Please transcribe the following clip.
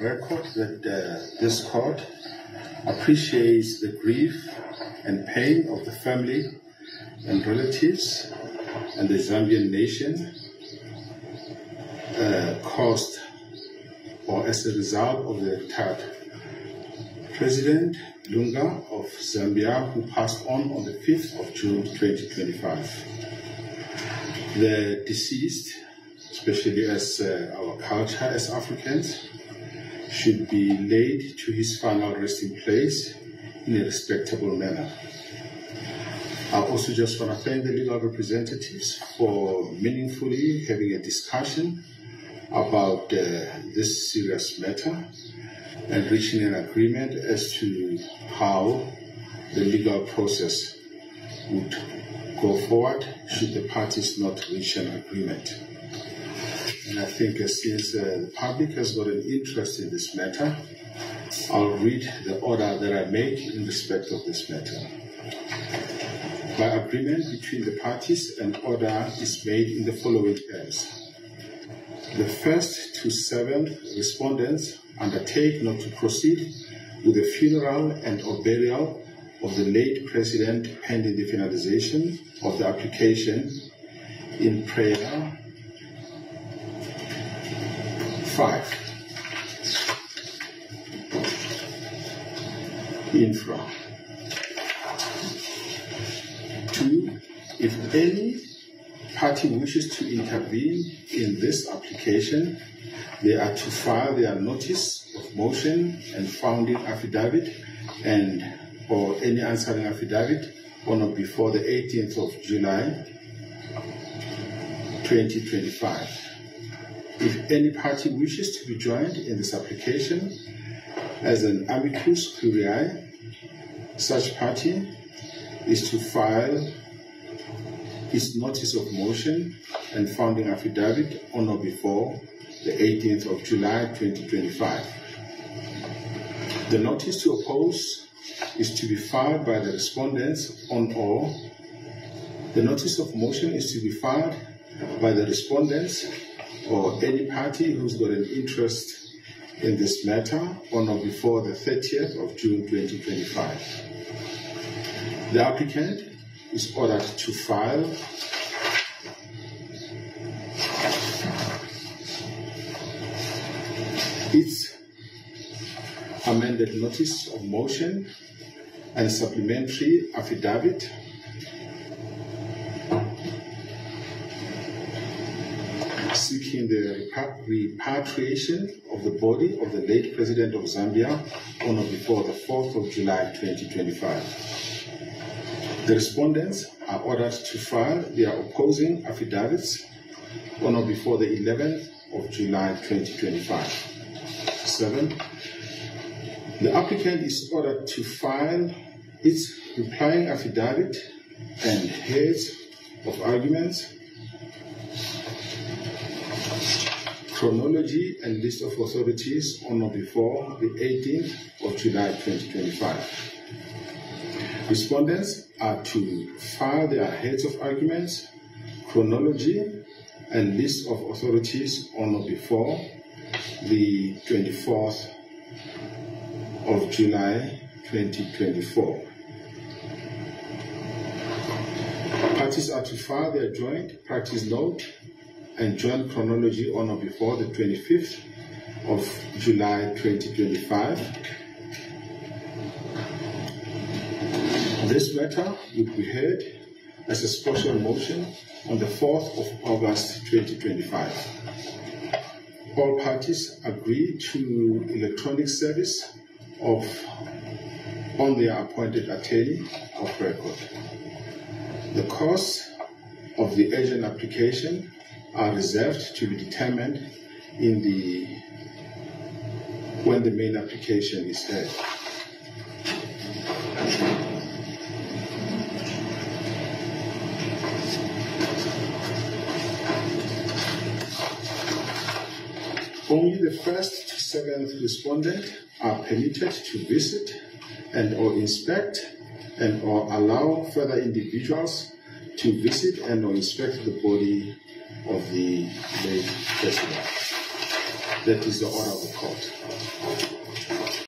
record that this court appreciates the grief and pain of the family and relatives and the Zambian nation caused or as a result of the retired President Lunga of Zambia, who passed on the 5th of June 2025. The deceased, especially as our culture as Africans, should be laid to his final resting place in a respectable manner. I also just want to thank the legal representatives for meaningfully having a discussion about this serious matter and reaching an agreement as to how the legal process would go forward should the parties not reach an agreement. And I think since the public has got an interest in this matter, I'll read the order that I make in respect of this matter. By agreement between the parties, an order is made in the following terms. The first to 7 respondents undertake not to proceed with the funeral and or burial of the late President pending the finalization of the application in prayer 5. Infra. 2. If any party wishes to intervene in this application, they are to file their notice of motion and founding affidavit and or any answering affidavit on or before the 18th of July 2025. If any party wishes to be joined in this application as an amicus curiae, such party is to file its notice of motion and founding affidavit on or before the 18th of July 2025. The notice to oppose is to be filed by the respondents on or the notice of motion is to be filed by the respondents or any party who's got an interest in this matter on or before the 30th of June 2025. The applicant is ordered to file its amended notice of motion and supplementary affidavit seeking the repatriation of the body of the late President of Zambia on or before the 4th of July 2025. The respondents are ordered to file their opposing affidavits on or before the 11th of July 2025. 7. The applicant is ordered to file its replying affidavit and heads of arguments, chronology and list of authorities on or before the 18th of July 2025. Respondents are to file their heads of arguments, chronology and list of authorities on or before the 24th of July 2024. Parties are to file their joint practice note and joint chronology on or before the 25th of July 2025. This matter will be heard as a special motion on the 4th of August 2025. All parties agree to electronic service on their appointed attorney of record. The costs of the urgent application are reserved to be determined when the main application is heard. Only the first to 7th respondent are permitted to visit and or inspect and or allow further individuals to visit and or inspect the body of the late president. That is the order of the court.